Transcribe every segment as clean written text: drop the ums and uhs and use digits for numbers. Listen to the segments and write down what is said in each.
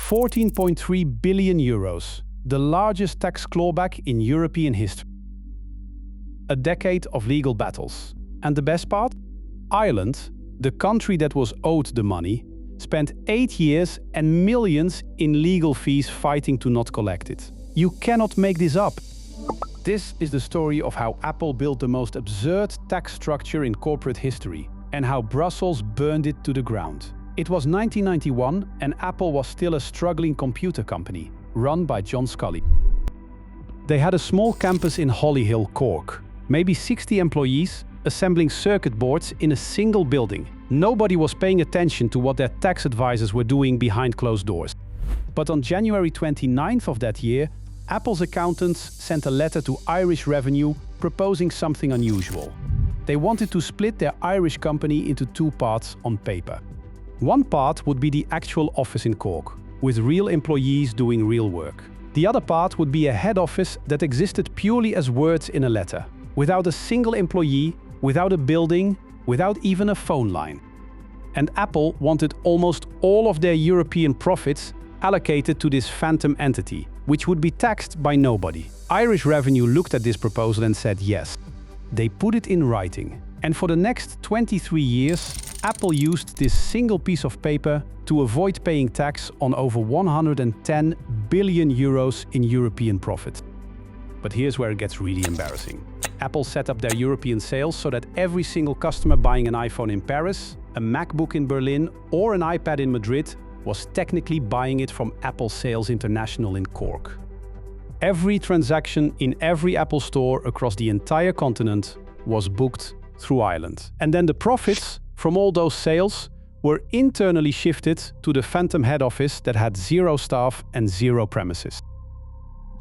14.3 billion euros, the largest tax clawback in European history. A decade of legal battles. And the best part? Ireland, the country that was owed the money, spent 8 years and millions in legal fees fighting to not collect it. You cannot make this up. This is the story of how Apple built the most absurd tax structure in corporate history and how Brussels burned it to the ground. It was 1991 and Apple was still a struggling computer company, run by John Sculley. They had a small campus in Hollyhill, Cork, maybe 60 employees, assembling circuit boards in a single building. Nobody was paying attention to what their tax advisors were doing behind closed doors. But on January 29th of that year, Apple's accountants sent a letter to Irish Revenue proposing something unusual. They wanted to split their Irish company into two parts on paper. One part would be the actual office in Cork, with real employees doing real work. The other part would be a head office that existed purely as words in a letter, without a single employee, without a building, without even a phone line. And Apple wanted almost all of their European profits allocated to this phantom entity, which would be taxed by nobody. Irish Revenue looked at this proposal and said yes. They put it in writing. And for the next 23 years, Apple used this single piece of paper to avoid paying tax on over 110 billion euros in European profit. But here's where it gets really embarrassing. Apple set up their European sales so that every single customer buying an iPhone in Paris, a MacBook in Berlin, or an iPad in Madrid was technically buying it from Apple Sales International in Cork. Every transaction in every Apple store across the entire continent was booked through Ireland. And then the profits from all those sales were internally shifted to the phantom head office that had 0 staff and 0 premises.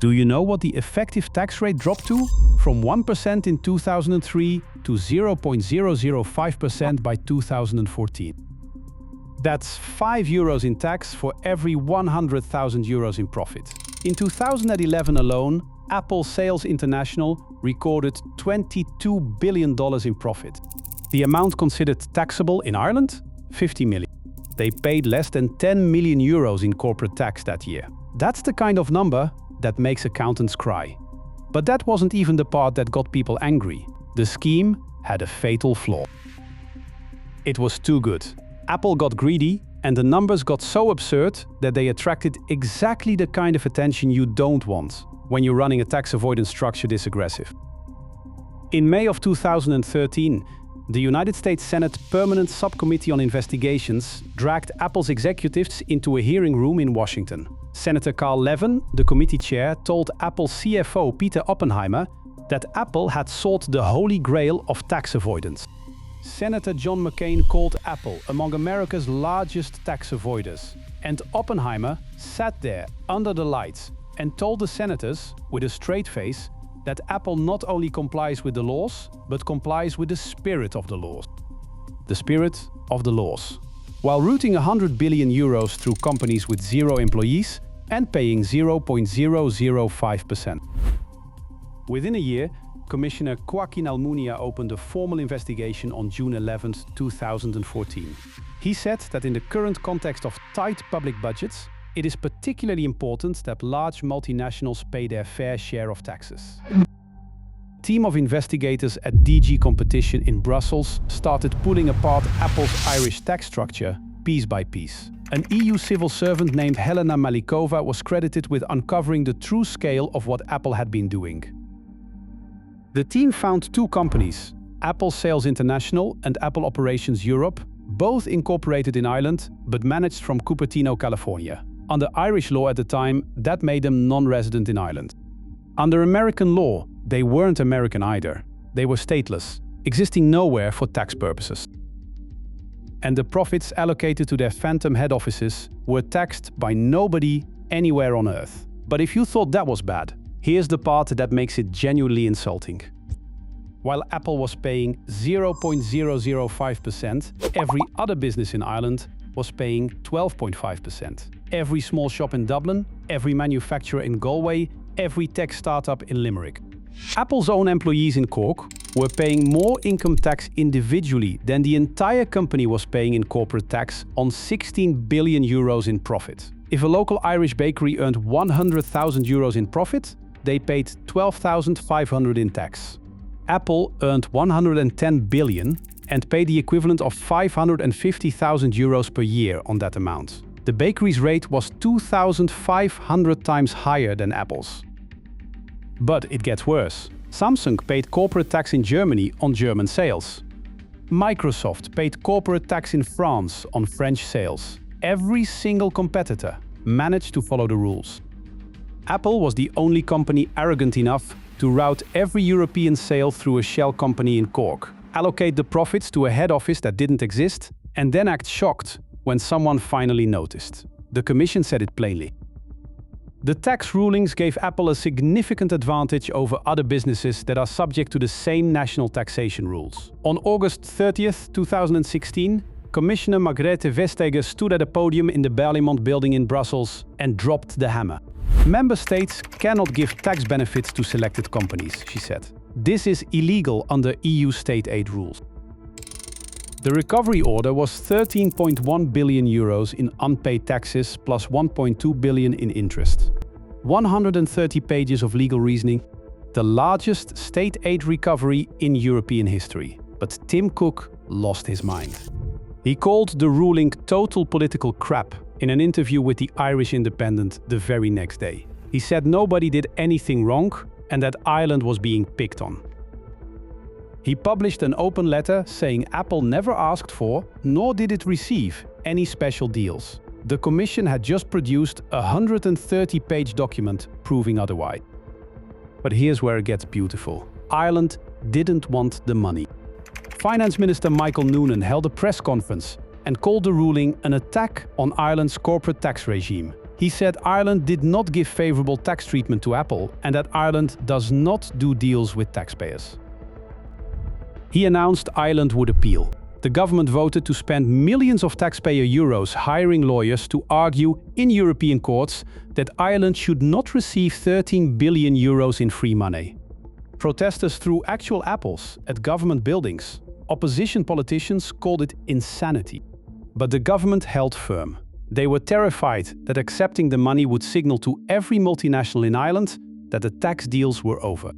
Do you know what the effective tax rate dropped to? From 1% in 2003 to 0.005% by 2014. That's €5 in tax for every 100,000 euros in profit. In 2011 alone, Apple Sales International recorded $22 billion in profit. The amount considered taxable in Ireland? 50 million. They paid less than 10 million euros in corporate tax that year. That's the kind of number that makes accountants cry. But that wasn't even the part that got people angry. The scheme had a fatal flaw. It was too good. Apple got greedy, and the numbers got so absurd that they attracted exactly the kind of attention you don't want when you're running a tax avoidance structure this aggressive. In May of 2013, the United States Senate Permanent Subcommittee on Investigations dragged Apple's executives into a hearing room in Washington. Senator Carl Levin, the committee chair, told Apple CFO Peter Oppenheimer that Apple had sought the holy grail of tax avoidance. Senator John McCain called Apple among America's largest tax avoiders. And Oppenheimer sat there under the lights and told the senators, with a straight face, that Apple not only complies with the laws, but complies with the spirit of the laws. The spirit of the laws. While routing 100 billion euros through companies with 0 employees and paying 0.005%. Within a year, Commissioner Joaquin Almunia opened a formal investigation on June 11, 2014. He said that in the current context of tight public budgets, it is particularly important that large multinationals pay their fair share of taxes. A team of investigators at DG Competition in Brussels started pulling apart Apple's Irish tax structure piece by piece. An EU civil servant named Helena Malikova was credited with uncovering the true scale of what Apple had been doing. The team found 2 companies, Apple Sales International and Apple Operations Europe, both incorporated in Ireland, but managed from Cupertino, California. Under Irish law at the time, that made them non-resident in Ireland. Under American law, they weren't American either. They were stateless, existing nowhere for tax purposes. And the profits allocated to their phantom head offices were taxed by nobody anywhere on Earth. But if you thought that was bad, here's the part that makes it genuinely insulting. While Apple was paying 0.005%, every other business in Ireland was paying 12.5%. Every small shop in Dublin, every manufacturer in Galway, every tech startup in Limerick. Apple's own employees in Cork were paying more income tax individually than the entire company was paying in corporate tax on 16 billion euros in profit. If a local Irish bakery earned €100,000 in profit, they paid €12,500 in tax. Apple earned €110 billion and paid the equivalent of €550,000 per year on that amount. The bakery's rate was 2,500 times higher than Apple's. But it gets worse. Samsung paid corporate tax in Germany on German sales. Microsoft paid corporate tax in France on French sales. Every single competitor managed to follow the rules. Apple was the only company arrogant enough to route every European sale through a shell company in Cork, allocate the profits to a head office that didn't exist, and then act shocked when someone finally noticed. The Commission said it plainly. The tax rulings gave Apple a significant advantage over other businesses that are subject to the same national taxation rules. On August 30th, 2016, Commissioner Margrethe Vestager stood at a podium in the Berlaymont building in Brussels and dropped the hammer. Member states cannot give tax benefits to selected companies, she said. This is illegal under EU state aid rules. The recovery order was €13.1 billion in unpaid taxes plus €1.2 billion in interest. 130 pages of legal reasoning, the largest state aid recovery in European history. But Tim Cook lost his mind. He called the ruling total political crap in an interview with the Irish Independent the very next day. He said nobody did anything wrong and that Ireland was being picked on. He published an open letter saying Apple never asked for, nor did it receive, any special deals. The Commission had just produced a 130-page document proving otherwise. But here's where it gets beautiful. Ireland didn't want the money. Finance Minister Michael Noonan held a press conference and called the ruling an attack on Ireland's corporate tax regime. He said Ireland did not give favorable tax treatment to Apple and that Ireland does not do deals with taxpayers. He announced Ireland would appeal. The government voted to spend millions of taxpayer euros hiring lawyers to argue in European courts that Ireland should not receive €13 billion in free money. Protesters threw actual apples at government buildings. Opposition politicians called it insanity. But the government held firm. They were terrified that accepting the money would signal to every multinational in Ireland that the tax deals were over.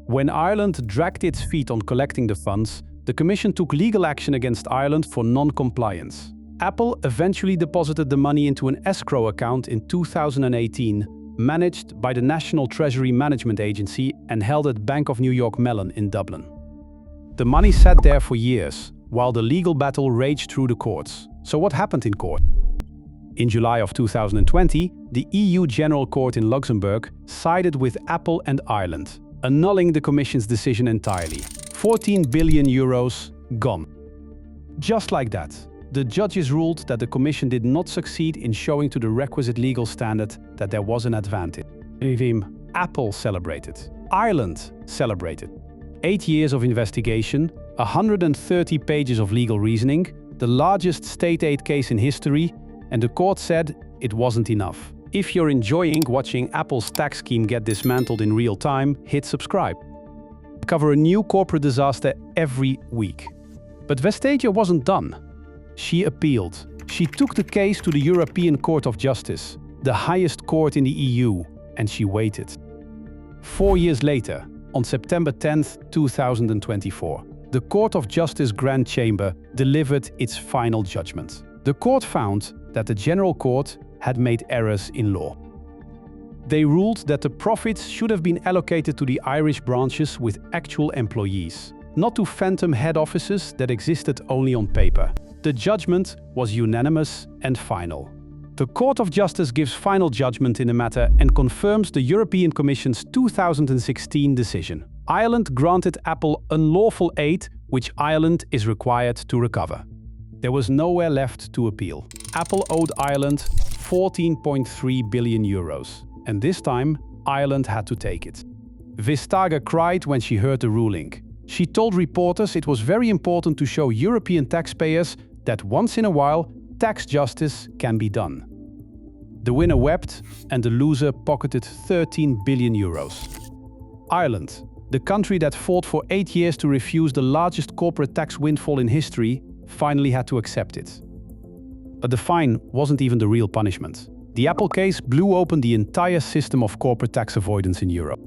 When Ireland dragged its feet on collecting the funds, the Commission took legal action against Ireland for non-compliance. Apple eventually deposited the money into an escrow account in 2018, managed by the National Treasury Management Agency and held at Bank of New York Mellon in Dublin. The money sat there for years, while the legal battle raged through the courts. So what happened in court? In July of 2020, the EU General Court in Luxembourg sided with Apple and Ireland, annulling the Commission's decision entirely. €14 billion gone. Just like that, the judges ruled that the Commission did not succeed in showing to the requisite legal standard that there was an advantage. Apple celebrated. Ireland celebrated. 8 years of investigation, 130 pages of legal reasoning, the largest state aid case in history, and the court said it wasn't enough. If you're enjoying watching Apple's tax scheme get dismantled in real time, hit subscribe. I cover a new corporate disaster every week. But Vestager wasn't done. She appealed. She took the case to the European Court of Justice, the highest court in the EU, and she waited. 4 years later, on September 10, 2024, the Court of Justice Grand Chamber delivered its final judgment. The court found that the General Court had made errors in law. They ruled that the profits should have been allocated to the Irish branches with actual employees, not to phantom head offices that existed only on paper. The judgment was unanimous and final. The Court of Justice gives final judgment in the matter and confirms the European Commission's 2016 decision. Ireland granted Apple unlawful aid, which Ireland is required to recover. There was nowhere left to appeal. Apple owed Ireland €14.3 billion, and this time Ireland had to take it. Vestager cried when she heard the ruling. She told reporters it was very important to show European taxpayers that once in a while, tax justice can be done. The winner wept and the loser pocketed €13 billion. Ireland, the country that fought for 8 years to refuse the largest corporate tax windfall in history, finally had to accept it. But the fine wasn't even the real punishment. The Apple case blew open the entire system of corporate tax avoidance in Europe.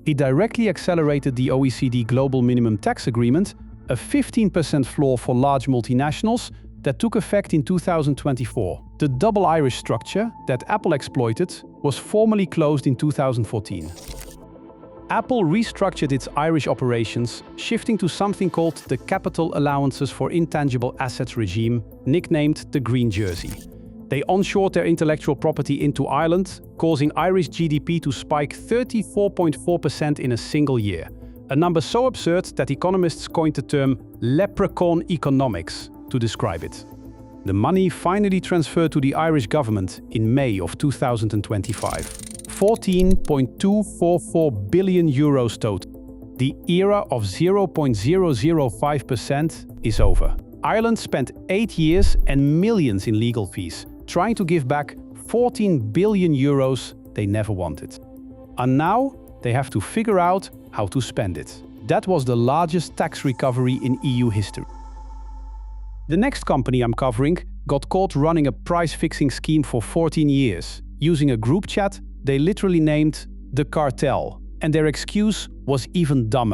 It directly accelerated the OECD Global Minimum Tax Agreement, a 15% floor for large multinationals that took effect in 2024. The double Irish structure that Apple exploited was formally closed in 2014. Apple restructured its Irish operations, shifting to something called the Capital Allowances for Intangible Assets regime, nicknamed the Green Jersey. They onshored their intellectual property into Ireland, causing Irish GDP to spike 34.4% in a single year. A number so absurd that economists coined the term leprechaun economics to describe it. The money finally transferred to the Irish government in May of 2025. 14.244 billion euros total. The era of 0.005% is over. Ireland spent 8 years and millions in legal fees, trying to give back 14 billion euros they never wanted. And now they have to figure out how to spend it. That was the largest tax recovery in EU history. The next company I'm covering got caught running a price-fixing scheme for 14 years. Using a group chat they literally named the cartel, and their excuse was even dumber.